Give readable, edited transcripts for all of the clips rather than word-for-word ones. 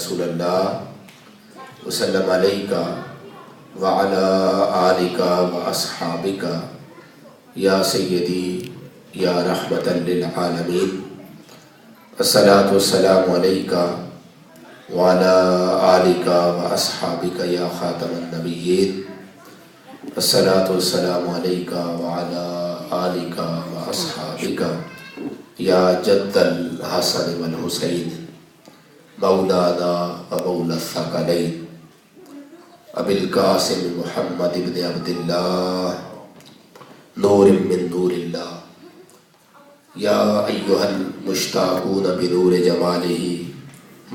رسول اللہ وسلم علیکا وعلی آلکا واصحابکا یا سیدی یا رحمتا للعالمین الصلاۃ والسلام علیکا وعلی آلکا واصحابکا یا خاتم النبیین الصلاۃ والسلام علیکا وعلی آلکا واصحابکا یا جد الحسن والحسین مولانا و مولا الثقلین ابی القاسم محمد بن عبداللہ نور من نور اللہ یا ایہا المشتاقون بنور جمالہ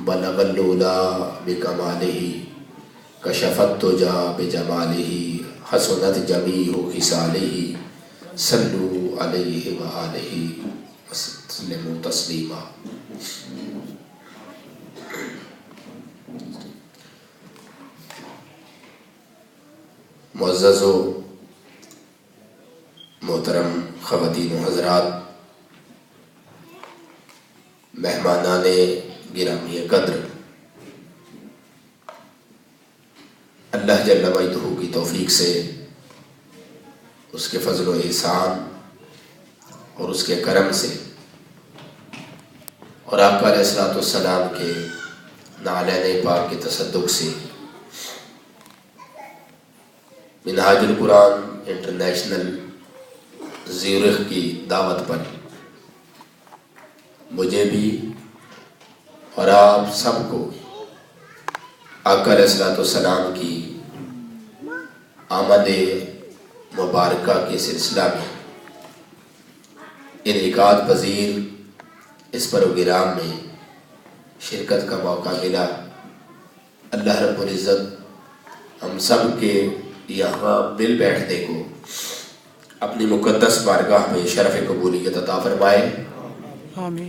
بلغ العلا بکمالہ کشف الدجی بجمالہ حسنت جمیع خصالہ صلوا علیہ وآلہ وسلموا تسلیما۔ معزز و محترم خواتین و حضرات، مہمانان گرامی قدر، اللہ جل وعدہ کی توفیق سے، اس کے فضل و احسان اور اس کے کرم سے اور آقا علیہ الصلوۃ والسلام کے نعلین پاک کے تصدق سے منہاج القرآن انٹرنیشنل زیورخ کی دعوت پر مجھے بھی اور آپ سب کو آقا علیہ الصلوۃ والسلام کی آمد مبارکہ کے سلسلہ میں انعقاد پذیر اس پروگرام میں شرکت کا موقع ملا۔ اللہ رب العزت ہم سب کے یہاں مل بیٹھنے کو اپنی مقدس بارگاہ میں شرف قبولیت عطا فرمائے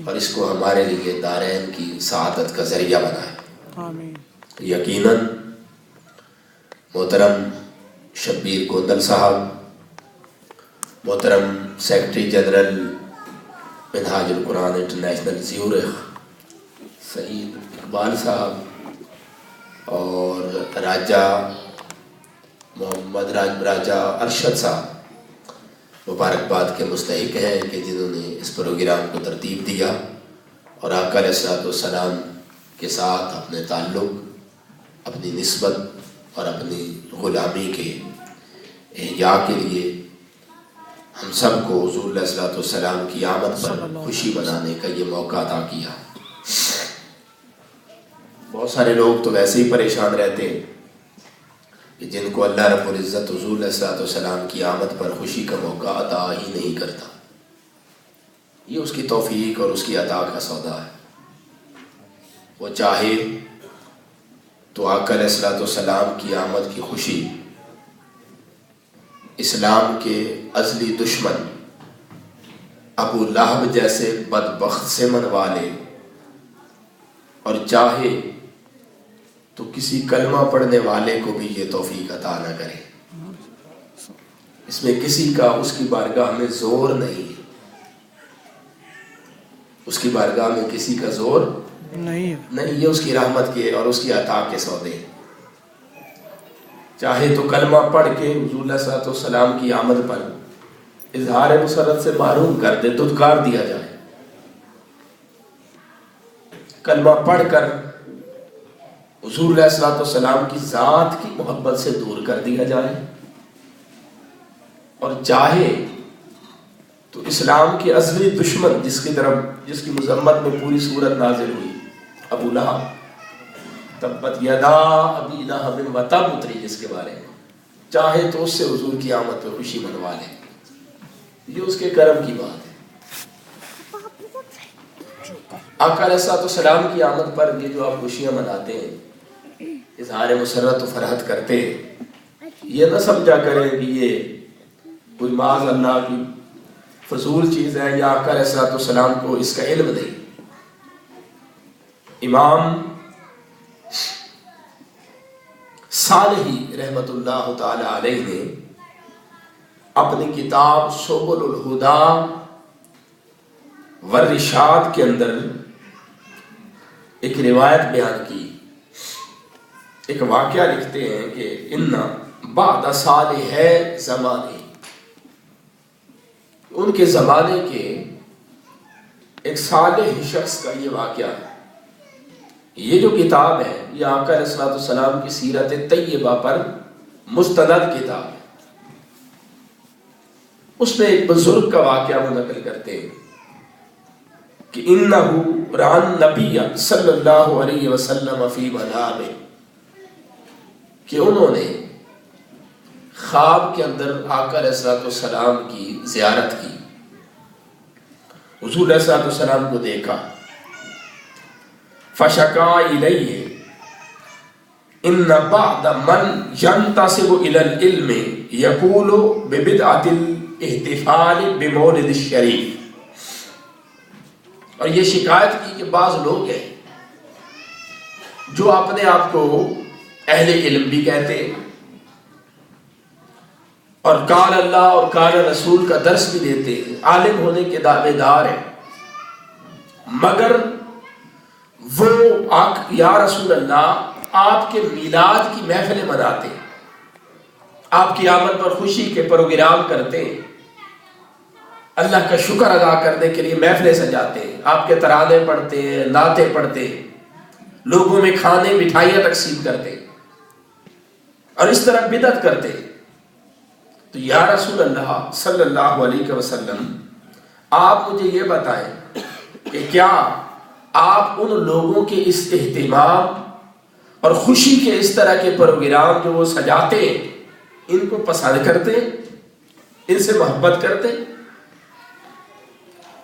اور اس کو ہمارے لیے دارین کی سعادت کا ذریعہ بنائے۔ یقیناً محترم شبیر گوندل صاحب، محترم سیکرٹری جنرل منہاج القرآن انٹرنیشنل زیورخ سعید اقبال صاحب اور راجہ محمد راجہ ارشد صاحب مبارکباد کے مستحق ہیں کہ جنہوں نے اس پروگرام کو ترتیب دیا اور آقا علیہ الصلوۃ والسلام کے ساتھ اپنے تعلق، اپنی نسبت اور اپنی غلامی کے احیاء کے لیے ہم سب کو حضور علیہ الصلوۃ والسلام کی آمد پر خوشی منانے کا یہ موقع عطا کیا۔ بہت سارے لوگ تو ویسے ہی پریشان رہتے ہیں کہ جن کو اللہ رب العزت حضور علیہ الصلوۃ والسلام کی آمد پر خوشی کا موقع عطا ہی نہیں کرتا۔ یہ اس کی توفیق اور اس کی عطا کا سودا ہے۔ وہ چاہے تو آقا علیہ الصلوۃ والسلام کی آمد کی خوشی اسلام کے ازلی دشمن ابو لہب جیسے بدبخت سے منوا لے، اور چاہے تو کسی کلمہ پڑھنے والے کو بھی یہ توفیق عطا نہ کرے۔ اس میں کسی کا اس کی بارگاہ میں زور نہیں ہے، اس کی بارگاہ میں کسی کا زور نہیں، یہ اس کی رحمت کے اور اس کی عطا کے سودے۔ چاہے تو کلمہ پڑھ کے حضور علیہ الصلوۃ والسلام کی آمد پر اظہار مسرت سے محروم کر دے، دھتکار دیا جائے، کلمہ پڑھ کر حضور علیہ الصلوۃ والسلام کی ذات کی محبت سے دور کر دیا جائے، اور چاہے تو اسلام کے ازلی دشمن جس کی مذمت میں پوری سورت نازل ہوئی، ابو لہب، تبت یدا ابی لہب وتب اتری جس کے بارے میں، چاہے تو اس سے حضور کی آمد پہ خوشی منوا لے۔ یہ اس کے کرم کی بات ہے۔ آقا علیہ الصلوۃ والسلام کی آمد پر یہ جو آپ خوشیاں مناتے ہیں، اظہار مسرت و فرحت کرتے ہیں، یہ نہ سمجھا کریں کہ یہ کوئی معاذ اللہ کی فضول چیز ہے یا آقا علیہ الصلوۃ والسلام کو اس کا علم نہیں۔ امام صالحی رحمت اللہ تعالی علیہ نے اپنی کتاب سبل الہدی والرشاد کے اندر ایک روایت بیان کی ایک واقعہ لکھتے ہیں کہ ان بعد صالح زمانے، ان کے زمانے کے ایک صالح شخص کا یہ واقعہ ہے۔ یہ جو کتاب ہے یہ آقا علیہ الصلوۃ والسلام کی سیرت طیبہ پر مستند کتاب ہے۔ اس میں ایک بزرگ کا واقعہ منقل کرتے ہیں کہ انہ رأى النبی صلی اللہ علیہ وسلم فی منامہ، کہ انہوں نے خواب کے اندر آقا علیہ الصلوۃ والسلام کی زیارت کی، حضور علیہ الصلوۃ والسلام کو دیکھا۔ فشکا الیہ ان بعض من ينتسب الى العلم یقول ببدعۃ الاحتفال بمولد الشریف، اور یہ شکایت کی کہ بعض لوگ ہیں جو اپنے آپ کو اہل علم بھی کہتے ہیں اور قال اللہ اور قال رسول کا درس بھی دیتے ہیں، عالم ہونے کے دعوے دار ہیں، مگر وہ یا رسول اللہ آپ کے میلاد کی محفلیں مناتے ہیں، آپ کی آمد پر خوشی کے پروگرام کرتے ہیں، اللہ کا شکر ادا کرنے کے لیے محفلیں سجاتے ہیں، آپ کے ترانے پڑھتے ہیں، نعتیں پڑھتے ہیں، لوگوں میں کھانے مٹھائیاں تقسیم کرتے ہیں اور اس طرح بدعت کرتے ہیں۔ تو یا رسول اللہ صلی اللہ علیہ وسلم آپ مجھے یہ بتائیں کہ کیا آپ ان لوگوں کے اس اہتمام اور خوشی کے اس طرح کے پروگرام جو وہ سجاتے ہیں ان کو پسند کرتے ہیں، ان سے محبت کرتے ہیں؟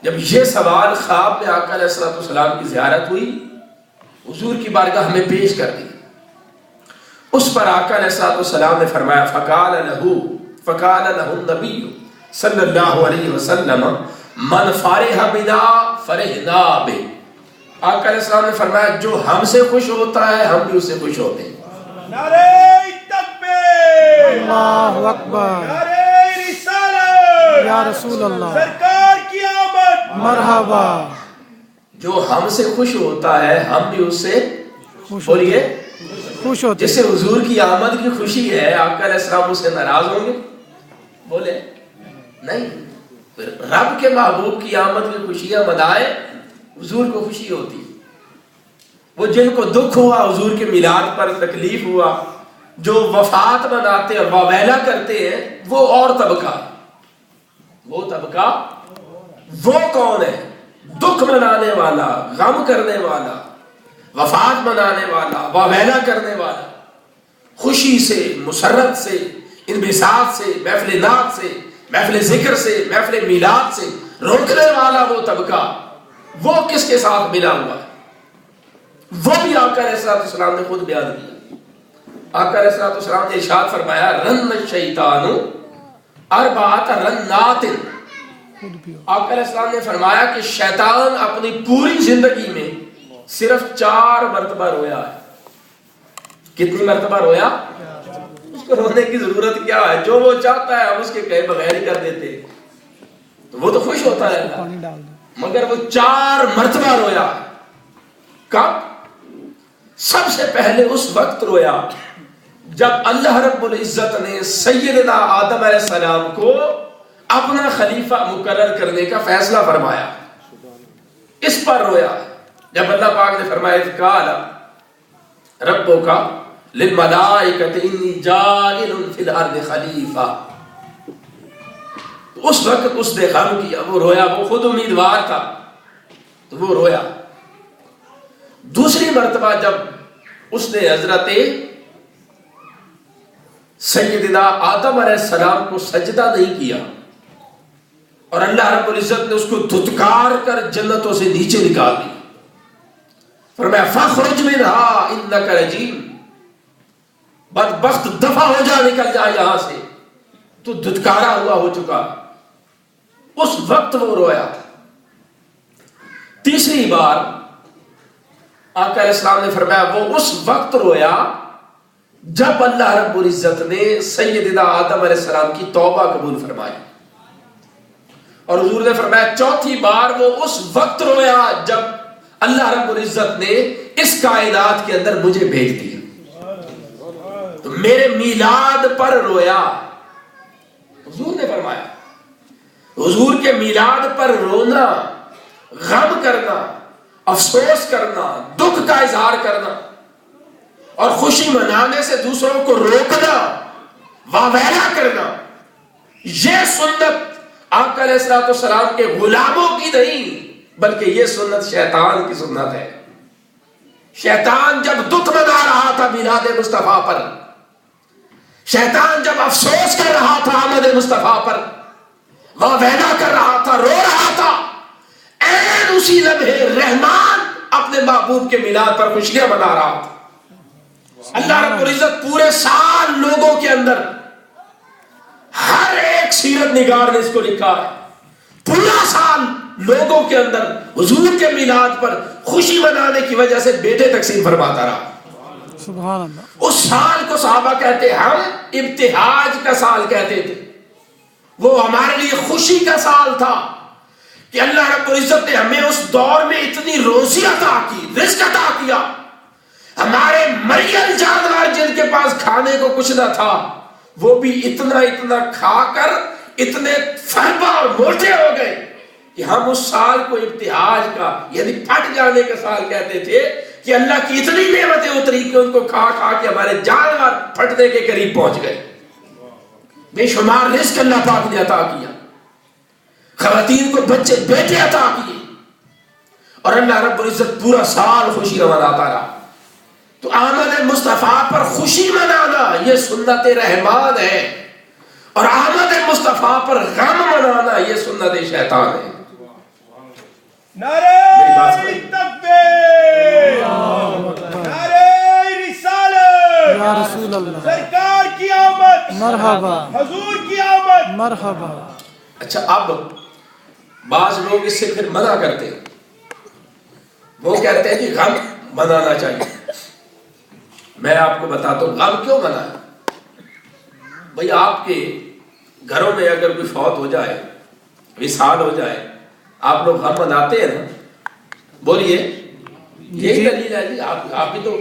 جب یہ سوال خواب میں آقا علیہ الصلوۃ والسلام کی زیارت ہوئی، حضور کی بارگاہ ہمیں پیش کر دی، اس پر آقا علیہ الصلوۃ والسلام نے فرمایا فقال له النبی صلی اللہ علیہ وسلم من فرح بنا فرحنا بہ، آقا علیہ السلام نے فرمایا جو ہم سے خوش ہوتا ہے ہم بھی اس سے خوش ہوتے ہیں۔ نعرہ تکبیر، اللہ اکبر، نعرہ رسالت، یا رسول اللہ، سرکار کی آمد، مرحبا۔ جو ہم سے خوش ہوتا ہے ہم بھی اس سے خوش بولیے خوش ہوتے جس سے حضور کی آمد کی خوشی ہے، آقا علیہ السلام اس سے ناراض ہوں گے؟ بولے نہیں، رب کے محبوب کی آمد کی خوشیاں منائے، حضور کو خوشی ہوتی۔ وہ جن کو دکھ ہوا حضور کے میلاد پر، تکلیف ہوا، جو وفات مناتے اور واویلا کرتے ہیں، وہ اور طبقہ، وہ طبقہ وہ کون ہے؟ دکھ منانے والا، غم کرنے والا، وفات منانے والا، واویلا کرنے والا، خوشی سے، مسرت سے، انبساط سے، محفل نعت سے، محفل ذکر سے، محفل میلاد سے روکنے والا وہ طبقہ، وہ کس کے ساتھ ملا ہوا ہے؟ وہ بھی آقا علیہ السلام نے خود بیان کیا۔ آقا علیہ السلام نے ارشاد فرمایا رن الشیطان اربعۃ رنات، آقا علیہ السلام نے فرمایا کہ شیطان اپنی پوری زندگی میں صرف 4 مرتبہ رویا ہے۔ کتنی مرتبہ رویا؟ اس کو رونے کی ضرورت کیا ہے؟ جو وہ چاہتا ہے ہم اس کے کہے بغیر ہی کر دیتے، تو وہ تو خوش ہوتا ہے اللہ، مگر وہ 4 مرتبہ رویا۔ کب؟ سب سے پہلے اس وقت رویا جب اللہ رب العزت نے سیدنا آدم علیہ السلام کو اپنا خلیفہ مقرر کرنے کا فیصلہ فرمایا، اس پر رویا۔ جب اللہ پاک نے فرمایا قال ربک للملائکۃ انی جاعل فی الارض خلیفہ، اس وقت اس نے غم کیا، وہ رویا، وہ خود امیدوار تھا تو وہ رویا۔ دوسری مرتبہ جب اس نے حضرت سیدنا آدم علیہ السلام کو سجدہ نہیں کیا اور اللہ رب العزت نے اس کو دھتکار کر جنتوں سے نیچے نکال دیا، فرمایا فاخرج منہا انک رجیم، بدبخت دفع ہو جا، نکل جا یہاں سے، تو دھتکارا ہوا ہو چکا۔ اس وقت وہ رویا۔ تیسری بار آقا علیہ السلام نے فرمایا وہ اس وقت رویا جب اللہ رب العزت نے سیدنا آدم علیہ السلام کی توبہ قبول فرمائی، اور حضور نے فرمایا چوتھی بار وہ اس وقت رویا جب اللہ رب العزت نے اس کائنات کے اندر مجھے بھیج دیا۔ میرے میلاد پر رویا. حضور نے فرمایا حضور کے میلاد پر رونا، غم کرنا، افسوس کرنا، دکھ کا اظہار کرنا اور خوشی منانے سے دوسروں کو روکنا، واویلا کرنا، یہ سنت آقا علیہ الصلوۃ والسلام کے غلاموں کی نہیں بلکہ یہ سنت شیطان کی سنت ہے. شیطان جب دکھ منا رہا تھا میلاد مصطفیٰ پر، شیطان جب افسوس کر رہا تھا آمد مصطفیٰ پر، واویلا کر رہا تھا، رو رہا تھا، عین اسی لمحے رحمان اپنے محبوب کے میلاد پر خوشیاں منا رہا تھا. اللہ رب العزت پورے سال لوگوں کے اندر ہر ایک سیرت نگار نے اس کو لکھا ہے، پورا سال لوگوں کے اندر حضور کے میلاد پر خوشی منانے کی وجہ سے بیٹے تقسیم فرماتا رہا. سبحان اللہ. اس سال کو صحابہ کہتے ہم ابتہاج کا سال کہتے تھے. وہ ہمارے لیے خوشی کا سال تھا کہ اللہ رب العزت نے ہمیں اس دور میں اتنی روزی عطا کی، رزق عطا کیا. ہمارے مریل جانور جن کے پاس کھانے کو کچھ نہ تھا وہ بھی اتنا اتنا کھا کر اتنے فربا اور موٹے ہو گئے کہ ہم اس سال کو ابتہاج کا یعنی پھٹ جانے کا سال کہتے تھے کہ اللہ کی اتنی نعمتیں اتری کہ ان کو کھا کھا کے ہمارے جانور پھٹنے کے قریب پہنچ گئے. بے شمار رزق اللہ پاک نے عطا کیا، خواتین کو بچے بیٹے عطا کیے اور اللہ رب العزت پورا سال خوشی مناتا رہا. تو آمد مصطفیٰ پر خوشی منانا یہ سنت رحمان ہے اور آمد مصطفیٰ پر غم منانا یہ سنت شیطان ہے. نعرہ تکبیر، نعرہ رسالت، یا رسول اللہ، سرکار کی آمد، مرحبا، حضور کی آمد. مرحبا. اچھا اب بعض لوگ اس سے پھر منع کرتے ہیں، وہ کہتے ہیں کہ غم منانا چاہیے. میں آپ کو بتاتا ہوں غم کیوں منانا. بھئی آپ کے گھروں میں اگر کوئی فوت ہو جائے، وصال ہو جائے، آپ لوگ غم مناتے ہیں نا؟ بولیے. یہی دلیل ہے جی. آپ بھی تو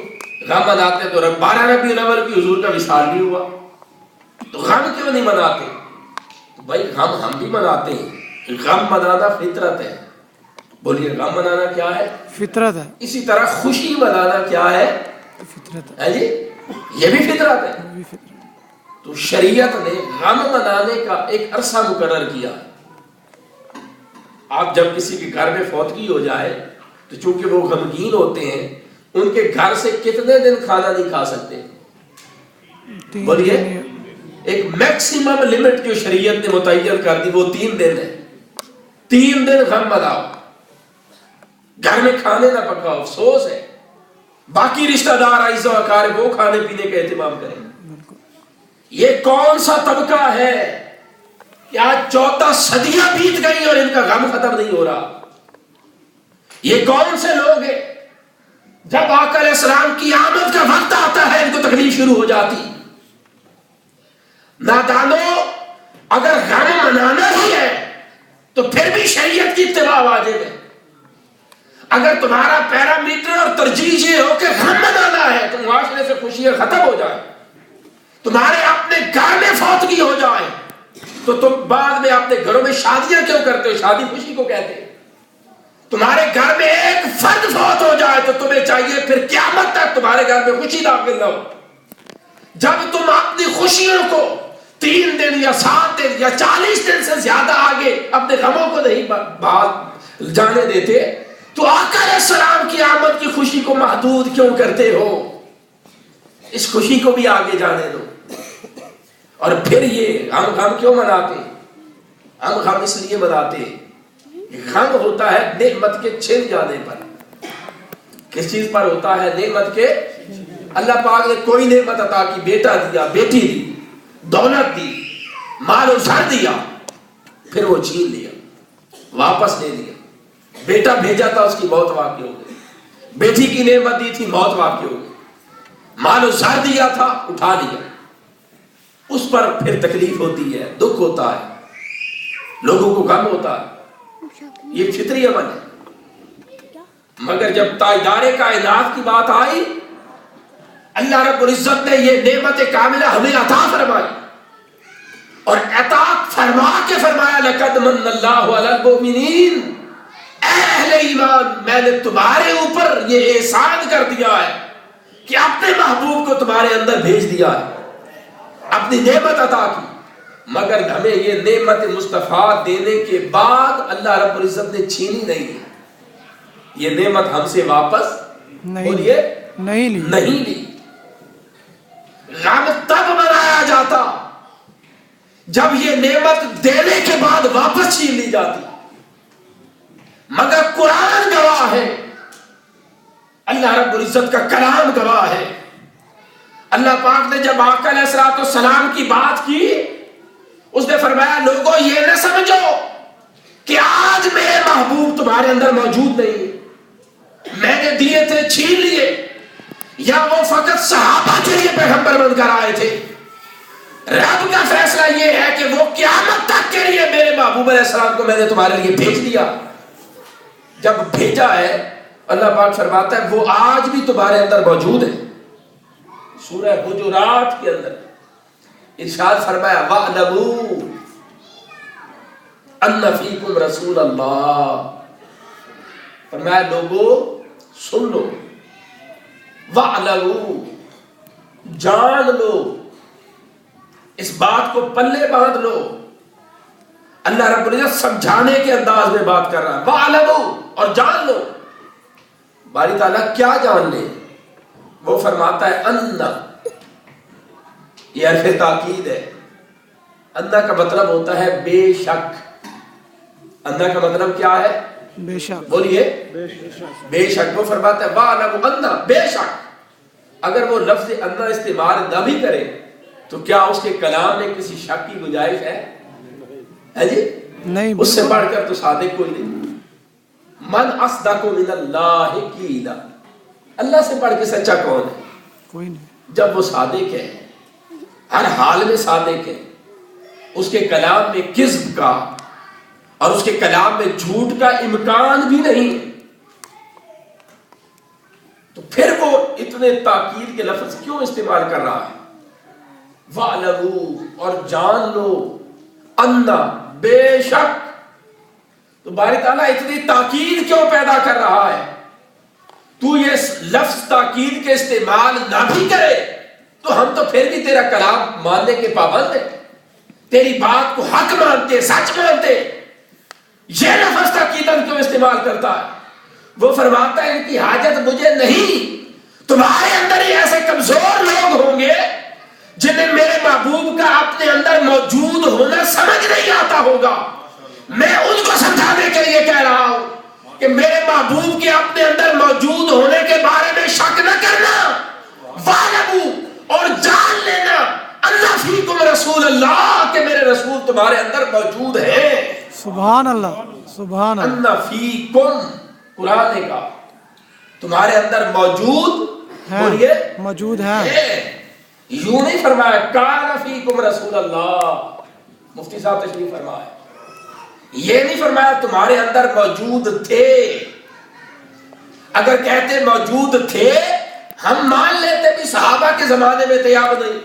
غم مناتے ہیں. تو 12 ربیع الاول کی حضور کا وصال بھی ہوا تو غم کیوں نہیں مناتے؟ تو بھائی غم ہم بھی مناتے ہیں. غم منانا فطرت ہے. بولیے غم منانا کیا ہے؟ فطرت ہے. اسی طرح خوشی منانا کیا ہے؟ فطرت ہے جی، یہ بھی فطرت ہے. ہے. تو شریعت نے غم منانے کا ایک عرصہ مقرر کیا. آپ جب کسی کے گھر میں فوتگی ہو جائے تو چونکہ وہ غمگین ہوتے ہیں ان کے گھر سے کتنے دن کھانا نہیں کھا سکتے؟ بولیے. ایک میکسیمم لمٹ جو شریعت نے متعین کر دی وہ 3 دن ہے. 3 دن غم مناؤ، گھر میں کھانے نہ پکاؤ، افسوس ہے. باقی رشتہ دار اعزا و اقارب وہ کھانے پینے کا اہتمام کریں. یہ کون سا طبقہ ہے کہ آج 14 صدیاں بیت گئی اور ان کا غم ختم نہیں ہو رہا؟ یہ کون سے لوگ ہیں جب آقا علیہ السلام کی آمد کا وقت آتا ہے ان کو تکلیف شروع ہو جاتی؟ نادانو، اگر غم منانا ہی ہے تو پھر بھی شریعت کی اتباع واجب ہے. اگر تمہارا پیرامیٹر اور ترجیح یہ ہو کہ غم منانا ہے تو معاشرے سے خوشیاں ختم ہو جائیں، تمہارے اپنے گھر میں فوتگی ہو جائے تو تم بعد میں اپنے گھروں میں شادیاں کیوں کرتے ہو؟ شادی خوشی کو کہتے ہیں. تمہارے گھر میں ایک فرد فوت ہو جائے تو تمہیں چاہیے پھر قیامت تک تمہارے گھر میں خوشی داخل نہ ہو. جب تم اپنی خوشیوں کو 3 دن یا 7 دن یا 40 دن سے زیادہ آگے اپنے غموں کو نہیں بات جانے دیتے تو آقا علیہ السلام کی آمد کی خوشی کو محدود کیوں کرتے ہو؟ اس خوشی کو بھی آگے جانے دو. اور پھر یہ ہم غم کیوں مناتے؟ ہم غم اس لیے مناتے، غم ہوتا ہے نعمت کے چھن جانے پر. کس چیز پر ہوتا ہے؟ نعمت کے. اللہ پاک نے کوئی نعمت عطا کی، بیٹا دیا، بیٹی دی، دولت دی، مال و زر دیا، پھر وہ چھین لیا، واپس لے لیا. بیٹا بھیجا تھا اس کی موت واقع ہو گئی، بیٹی کی نعمت دی تھی موت واقع ہو گئی، مال و زر دیا تھا اٹھا لیا. اس پر پھر تکلیف ہوتی ہے، دکھ ہوتا ہے، لوگوں کو غم ہوتا ہے. یہ فطری عمل ہے. مگر جب تاجدار کائنات کی بات آئی، اللہ رب العزت نے یہ نعمت کاملہ ہمیں عطا فرمائی اور عطا فرما کے فرمایا لقد من اللہ علی المؤمنین، اے اہل ایمان میں نے تمہارے اوپر یہ احسان کر دیا ہے کہ اپنے محبوب کو تمہارے اندر بھیج دیا ہے، اپنی نعمت عطا کی، مگر ہمیں یہ نعمت مصطفیٰ دینے کے بعد اللہ رب العزت نے چھینی نہیں، یہ نعمت ہم سے واپس نہیں لی۔ غم تب منایا جاتا جب یہ نعمت دینے کے بعد واپس چھین لی جاتی، مگر قرآن گواہ ہے، اللہ رب العزت کا کلام گواہ ہے۔ اللہ پاک نے جب آقا علیہ السلام کی بات کی، اس نے فرمایا لوگوں یہ نہ سمجھو کہ آج میرے محبوب تمہارے اندر موجود نہیں، میں نے دیے تھے چھین لیے، یا وہ فقط صحابہ کے لیے پیغمبر بن کر آئے تھے۔ رب کا فیصلہ یہ ہے کہ وہ قیامت تک کے لیے میرے محبوب علیہ السلام کو میں نے تمہارے لیے بھیج دیا۔ جب بھیجا ہے اللہ پاک فرماتا ہے وہ آج بھی تمہارے اندر موجود ہے۔ سورہ حجرات کے اندر ارشاد فرمایا وَاعْلَمُوا أَنَّ فِيكُمْ رَسُولَ اللَّهِ، فرمایا لوگو سن لو، وَاعْلَمُوا جان لو، اس بات کو پلے باندھ لو۔ اللہ رب العزت سمجھانے کے انداز میں بات کر رہا ہے، وَاعْلَمُوا اور جان لو۔ باری تعالیٰ کیا جان لے؟ وہ فرماتا ہے اَنَّ، یہ حرف تاکید ہے، اَنَّ کا مطلب ہوتا ہے بے شک۔ اَنَّ کا مطلب کیا ہے؟ بے شک، بولیے بے شک۔ وہ فرماتا ہے وَاعْلَمُوا أَنَّ، بے شک۔ اگر وہ لفظ اَنَّ استعمال نہ بھی کرے تو کیا اس کے کلام میں کسی شک کی گنجائش ہے جی؟ نہیں، اس سے بڑھ کر تو صادق کوئی نہیں۔ من اصدق من اللہ قیلا، اللہ سے بڑھ کے سچا کون ہے؟ کوئی نہیں۔ جب وہ صادق ہے، ہر حال میں صادق ہے، اس کے کلام میں کذب کا اور اس کے کلام میں جھوٹ کا امکان بھی نہیں، تو پھر وہ اتنے تاکید کے لفظ کیوں استعمال کر رہا ہے؟ وَاعْلَمُوا اور جان لو، اَنَّ بے شک۔ تو باری تعالیٰ اتنی تاکید کیوں پیدا کر رہا ہے؟ تو یہ لفظ تاکید کے استعمال نہ بھی کرے تو ہم تو پھر بھی تیرا کلام ماننے کے پابند ہیں، تیری بات کو حق مانتے، سچ مانتے، یہ لفظ تاکیداً کیوں استعمال کرتا ہے؟ وہ فرماتا ہے ان کی حاجت مجھے نہیں، تمہارے اندر ہی ایسے کمزور لوگ ہوں گے جنہیں میرے محبوب کا اپنے اندر موجود ہونا سمجھ نہیں آتا ہوگا۔ میں ان کو سمجھانے کے لیے کہہ رہا ہوں کہ میرے محبوب کے اپنے اندر موجود ہونے کے بارے میں شک نہ کرنا، وَاعْلَمُوا اور جان لینا أَنَّ فِيكُمْ رَسُولَ اللَّهِ کہ میرے رسول تمہارے اندر موجود ہیں۔ سبحان اللہ، سبحان اللہ۔ أَنَّ فِيكُمْ قرآن نے کہا تمہارے اندر موجود، بولیے موجود ہے۔ یوں نہیں فرمایا کان فیکم رسول اللہ، مفتی صاحب تشریف فرمائے، یہ نہیں فرمایا تمہارے اندر موجود تھے۔ اگر کہتے موجود تھے ہم مان لیتے بھی صحابہ کے زمانے میں تھے، اب نہیں،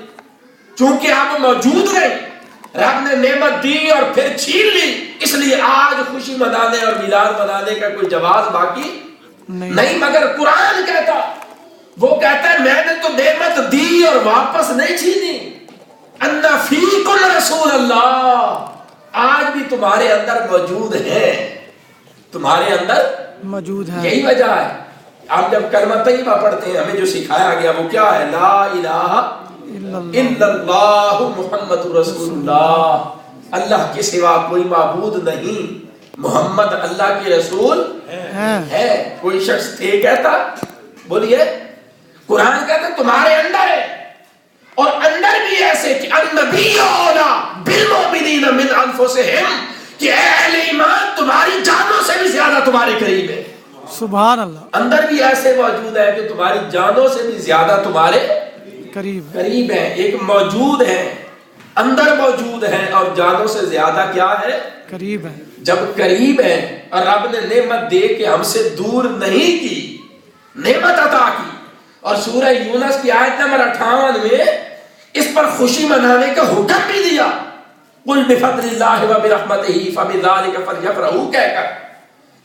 چونکہ اب موجود نہیں، رب نے نعمت دی اور پھر چھین لی، اس لیے آج خوشی منانے اور میلاد منانے کا کوئی جواز باقی نہیں۔ مگر قرآن کہتا، وہ کہتا ہے میں نے تو نعمت دی اور واپس نہیں چھینی۔ ان فیکم رسول اللہ، آج بھی تمہارے اندر موجود ہے، تمہارے اندر موجود ہے۔ یہی وجہ ہے آپ جب کلمہ طیبہ پڑھتے ہیں ہمیں جو سکھایا گیا وہ کیا ہے؟ لا الہ الا اللہ محمد رسول اللہ، اللہ کے سوا کوئی معبود نہیں، محمد اللہ کے رسول ہے۔ کوئی شخص تھے کہتا؟ بولیے، قرآن کہتا تمہارے اندر ہے، اور اندر بھی ایسے کہ النبی اولا بالمؤمنین من انفسہم، کہ اے اہل ایمان تمہاری جانوں سے بھی زیادہ تمہارے قریب ہے۔ سبحان اللہ، اندر بھی ایسے موجود ہے کہ تمہاری جانوں سے بھی زیادہ تمہارے قریب ہے۔ ایک موجود ہے، اندر موجود ہے، اور جانوں سے زیادہ کیا ہے؟ قریب ہے۔ جب قریب ہے اور رب نے نعمت دے کے ہم سے دور نہیں کی، نعمت عطا کی اور سورہ یونس کی آیت نمبر 58 میں اس پر خوشی منانے کا حکم بھی دیا، قل بفضل اللہ وبرحمتہ فبذلک فلیفرحوا کہہ کر۔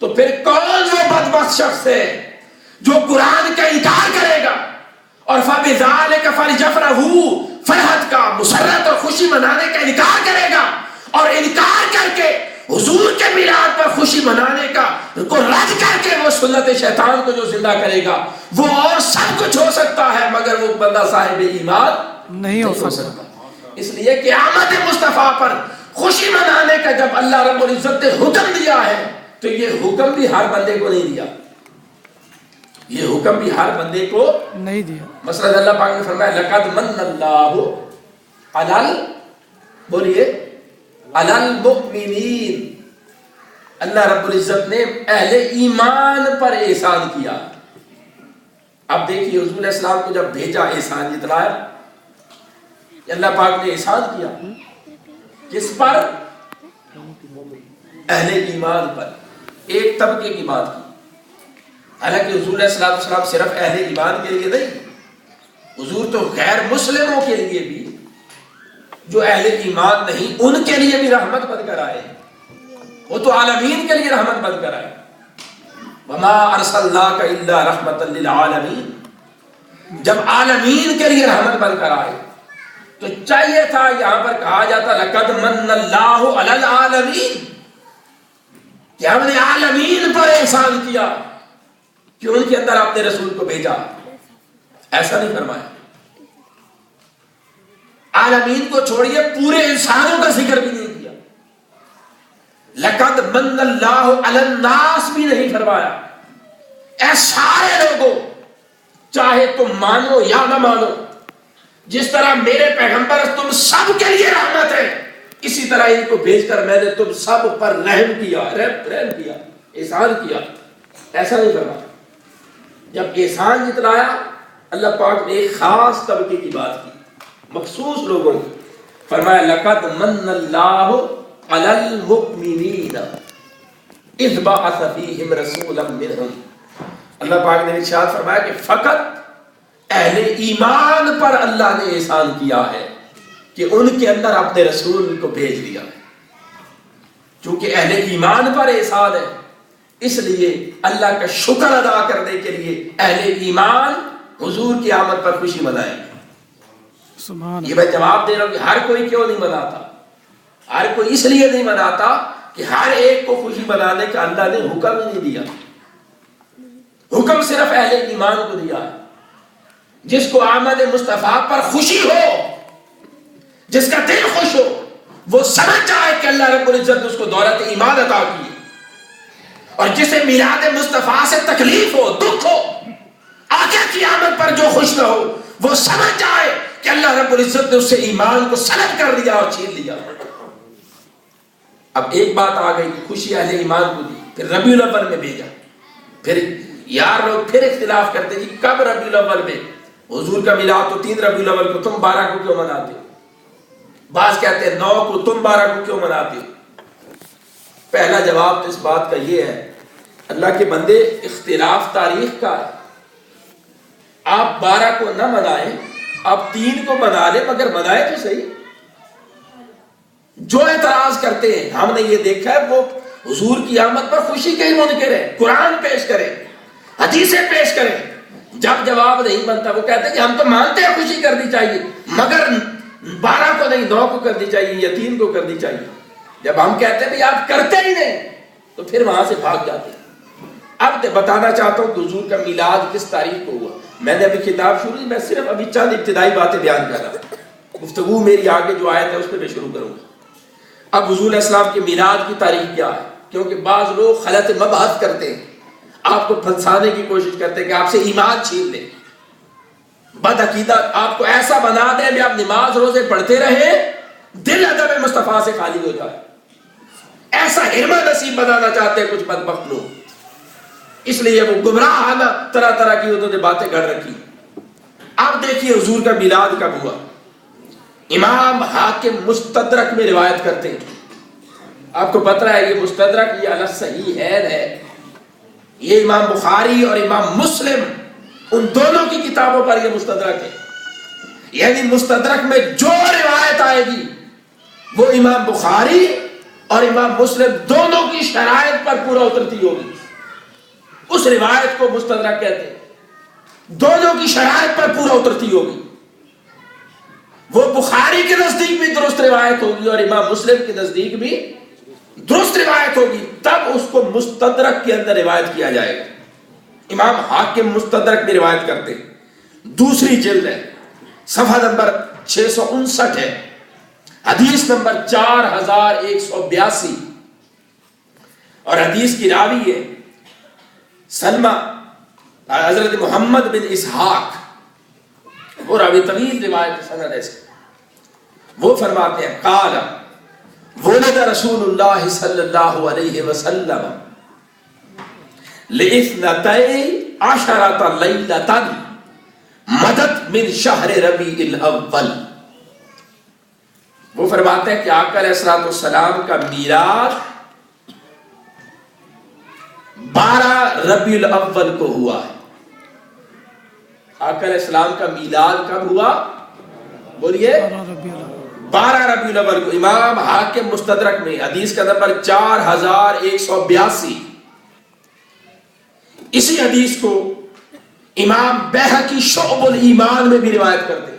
تو پھر کون وہ بدبخت شخص ہے جو قرآن کا انکار کرے گا اور فبذلک فلیفرحوا فرحت کا، مسرت اور خوشی منانے کا انکار کرے گا، اور انکار کر کے حضور کے میلاد پر خوشی منانے کا کو رد کر کے وہ سنت شیطان کو جو زندہ کرے گا، وہ اور سب کچھ ہو سکتا ہے مگر وہ بندہ صاحب ایمان نہیں ہو سکتا۔ اس لیے کہ آمد مصطفیٰ پر خوشی منانے کا جب اللہ رب العزت نے حکم دیا ہے تو یہ حکم بھی ہر بندے کو نہیں دیا، یہ حکم بھی ہر بندے کو نہیں دیا۔ مثلا اللہ پاک نے فرمایا لقد من اللہ علی بولیے علی المؤمنین، اللہ رب العزت نے اہل ایمان پر احسان کیا۔ اب دیکھیے حضور علیہ السلام کو جب بھیجا احسان جتلایا، اللہ پاک نے احسان کیا کس پر؟ اہل ایمان پر، ایک طبقے کی بات کی۔ حالانکہ حضور علیہ السلام صرف اہل ایمان کے لیے نہیں، حضور تو غیر مسلموں کے لیے بھی، جو اہل ایمان نہیں ان کے لیے بھی رحمت بن کر آئے، وہ تو عالمین کے لیے رحمت بن کر آئے۔ وما ارسلناک الا رحمتا للعالمین، جب عالمین کے لیے رحمت بن کر آئے تو چاہیے تھا یہاں پر کہا جاتا لقد من اللہ علی العالمین، کہ ہم نے عالمین پر احسان کیا کہ ان کے اندر اپنے رسول کو بھیجا۔ ایسا نہیں فرمایا، عالمین کو چھوڑیے پورے انسانوں کا ذکر بھی نہیں کیا، لقد من اللہ علی الناس بھی نہیں فرمایا۔ اے سارے لوگوں، چاہے تم مانو یا نہ مانو، جس طرح میرے پیغمبر تم سب کے لیے رحمت ہے، اسی طرح ان کو بھیج کر میں نے تم سب پر رحم کیا، رحم کیا، احسان کیا۔ ایسا نہیں فرمایا۔ جب احسان جتلایا، اللہ پاک نے ایک خاص طبقے کی بات کی، مخصوص لوگوں کی، فرمایا لقد من اللہ علی المؤمنین اذ بعث فیہم رسولا منہم۔ اللہ پاک نے ارشاد فرمایا کہ فقط اہل ایمان پر اللہ نے احسان کیا ہے کہ ان کے اندر اپنے رسول کو بھیج دیا ہے۔ چونکہ اہل ایمان پر احسان ہے، اس لیے اللہ کا شکر ادا کرنے کے لیے اہل ایمان حضور کی آمد پر خوشی منائیں گے۔ یہ میں جواب دے رہا ہوں کہ ہر کوئی کیوں نہیں مناتا، ہر کوئی اس لیے نہیں مناتا کہ ہر ایک کو خوشی منانے کا اللہ نے حکم ہی نہیں دیا، حکم صرف اہل ایمان کو دیا ہے۔ جس کو آمد مصطفیٰ پر خوشی ہو، جس کا دل خوش ہو، وہ سمجھ جائے کہ اللہ رب العزت نے اس کو دولت ایمان عطا کی، اور جسے میلاد مصطفیٰ سے تکلیف ہو، دکھ ہو، آقا کی آمد پر جو خوش نہ ہو، وہ سمجھ جائے کہ اللہ رب العزت نے اس سے ایمان کو سلب کر دیا اور چھین لیا۔ اب ایک بات آ گئی کہ خوشی اہل ایمان کو دی، پھر ربیع الاول میں بھیجا۔ پھر یار لوگ پھر اختلاف کرتے ہیں کہ کب ربیع الاول میں؟ حضور کا میلاد تو 3 ربیع الاول کو، تم 12 کو کیوں مناتے ہو؟ بعض کہتے ہیں 9 کو، تم 12 کو کیوں مناتے ہو؟ پہلا جواب تو اس بات کا یہ ہے، اللہ کے بندے اختلاف تاریخ کا ہے، آپ 12 کو نہ منائیں، آپ 3 کو منا لیں، مگر منائیں تو صحیح۔ جو اعتراض کرتے ہیں، ہم نے یہ دیکھا ہے، وہ حضور کی آمد پر خوشی کے ہی منکر ہے، قرآن پیش کریں، حدیثیں پیش کریں، جب جواب نہیں بنتا وہ کہتے ہیں کہ ہم تو مانتے ہیں خوشی کرنی چاہیے، مگر 12 کو نہیں 9 کو کرنی چاہیے یا 3 کو کرنی چاہیے۔ جب ہم کہتے ہیں آپ کرتے ہی نہیں تو پھر وہاں سے بھاگ جاتے ہیں۔ اب بتانا چاہتا ہوں کہ حضور کا میلاد کس تاریخ کو ہوا۔ میں نے ابھی کتاب شروع کی، میں صرف ابھی چند ابتدائی باتیں بیان کر رہا ہوں، گفتگو میری آگے جو آیت ہے اس پہ میں شروع کروں گا۔ اب حضور علیہ السلام کے میلاد کی تاریخ کیا ہے؟ کیونکہ بعض لوگ غلط مبحث کرتے ہیں، آپ کو پھنسانے کی کوشش کرتے ہیں کہ آپ سے ایمان چھین لیں، بد عقیدہ آپ کو ایسا بنا دیں کہ آپ نماز روزے پڑھتے رہیں، دل ادب مصطفیٰ سے خالی ہو جائے، ایسا ہرمہ نصیب بنانا چاہتے ہیں کچھ بدبخت لوگ، اس لیے وہ گمراہ طرح طرح کی انہوں نے باتیں گھڑ رکھی۔ اب دیکھیے حضور کا میلاد کب ہوا۔ امام حاکم مستدرک میں روایت کرتے ہیں، آپ کو پتہ ہے یہ مستدرک یہ الگ صحیح ہے، یہ امام بخاری اور امام مسلم ان دونوں کی کتابوں پر یہ مستدرک ہے. یعنی مستدرک میں جو روایت آئے گی وہ امام بخاری اور امام مسلم دونوں کی شرائط پر پورا اترتی ہوگی. اس روایت کو مستدرک کہتے ہیں. دونوں کی شرائط پر پورا اترتی ہوگی. وہ بخاری کے نزدیک بھی درست روایت ہوگی اور امام مسلم کے نزدیک بھی درست روایت ہوگی. تب اس کو مستدرک کے اندر روایت کیا جائے گا. امام حاکم مستدرک میں روایت کرتے ہیں. دوسری جلد ہے, صفحہ نمبر 659 ہے, حدیث نمبر 4182, اور حدیث کی راوی ہے سلمہ حضرت محمد بن اسحاق. وہ راوی طویل روایت سند ہے. وہ فرماتے ہیں قال ولد رسول اللہ صلی اللہ علیہ وسلم لاثنتي عشرة ليلة مدت من شہر ربیع الاول. وہ فرماتے ہیں کہ آقا علیہ الصلوۃ والسلام کا میلاد 12 ربیع الاول کو ہوا ہے. آقا علیہ السلام کا میلاد کب ہوا؟ بولیے 12 ربیع الاول کو. امام حاکم مستدرک میں حدیث کا نمبر 4182. اسی حدیث کو امام بیہقی شعب الایمان میں بھی روایت کرتے.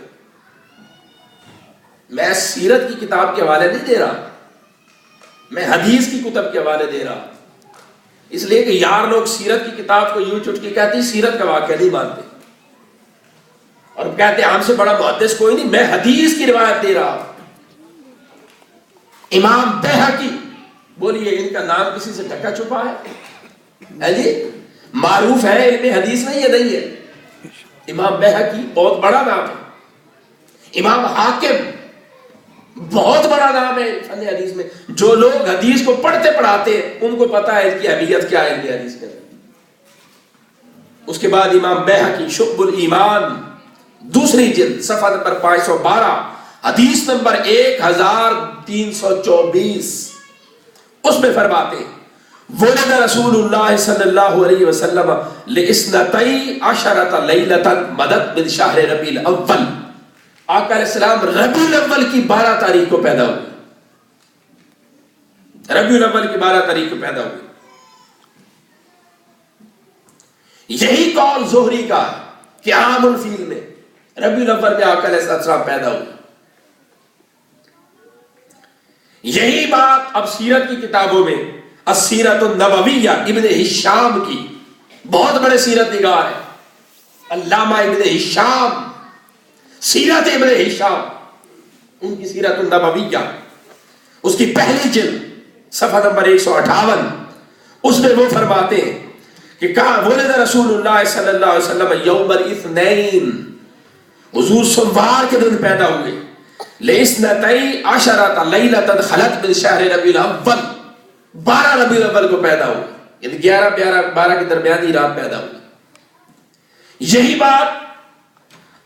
میں سیرت کی کتاب کے حوالے نہیں دے رہا, میں حدیث کی کتب کے حوالے دے رہا. اس لیے کہ یار لوگ سیرت کی کتاب کو یوں چٹکی کہتی, سیرت کا واقعہ نہیں مانتے اور کہتے ہیں ہم سے بڑا محدث کوئی نہیں. میں حدیث کی روایت دے رہا. امام بیہقی, بولیے ان کا نام کسی سے ڈھکا چھپا ہے جی؟ معروف ہے علم حدیث میں, یہ نہیں ہے. امام بیہقی بہت بڑا نام ہے. امام حاکم بہت بڑا نام ہے فن حدیث میں. جو لوگ حدیث کو پڑھتے پڑھاتے ہیں ان کو پتا ہے اس کی اہمیت کیا ہے علم حدیث کے. اس کے بعد امام بیہقی شعب الایمان دوسری جلد صفحہ نمبر 512 حدیث نمبر 1324, اس میں فرماتے ہیں ولد رسول اللہ صلی اللہ علیہ وسلم لاثنتي عشرة ليلة مدت من شہر ربیع الاول. آقا علیہ السلام ربیع الاول کی 12 تاریخ کو پیدا ہوئے. ربیع الاول کی 12 تاریخ کو پیدا ہوئے. یہی قول زہری کا کہ عام الفیل میں ربیع الاول میں آقا علیہ السلام پیدا ہوئے. یہی بات اب سیرت کی کتابوں میں السیرۃ النبویہ ابن ہشام کی, بہت بڑے سیرت نگار ہیں علامہ ابن ہشام, سیرت ابن ہشام, ان کی سیرت النبویہ اس کی پہلی جلد صفحہ نمبر 158, اس میں وہ فرماتے ہیں کہ کہا ولد رسول اللہ صلی اللہ علیہ وسلم یوم الاثنین, حضور سوموار کے دن پیدا ہوئے. لاثنتي عشرة ليلة خلت من شہر ربیع الاول, 12 ربیع الاول کو پیدا ہوئے, یعنی 11-12 کے درمیانی رات پیدا ہوئی. یہی بات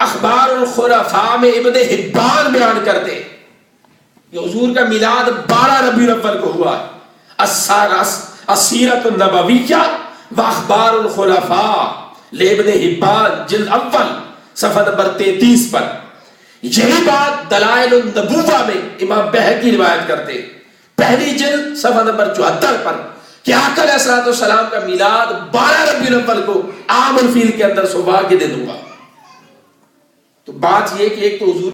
اخبار الخلفاء میں ابن حبان بیان کرتے ہیں کہ حضور کا میلاد 12 ربیع الاول کو ہوا ہے. السیرۃ النبویہ و اخبار الخلفاء لابن حبان جلد اول صفحہ نمبر 33 پر. یہی بات دلائل النبوہ میں امام بیہقی روایت کرتے ہیں, پہلی جلد صفحہ نمبر 74 پر, کہ آقا علیہ الصلوۃ والسلام کا میلاد 12 ربیع الاول کو عام الفیل کے اندر صبح کے دن ہوا. تو بات یہ کہ ایک تو حضور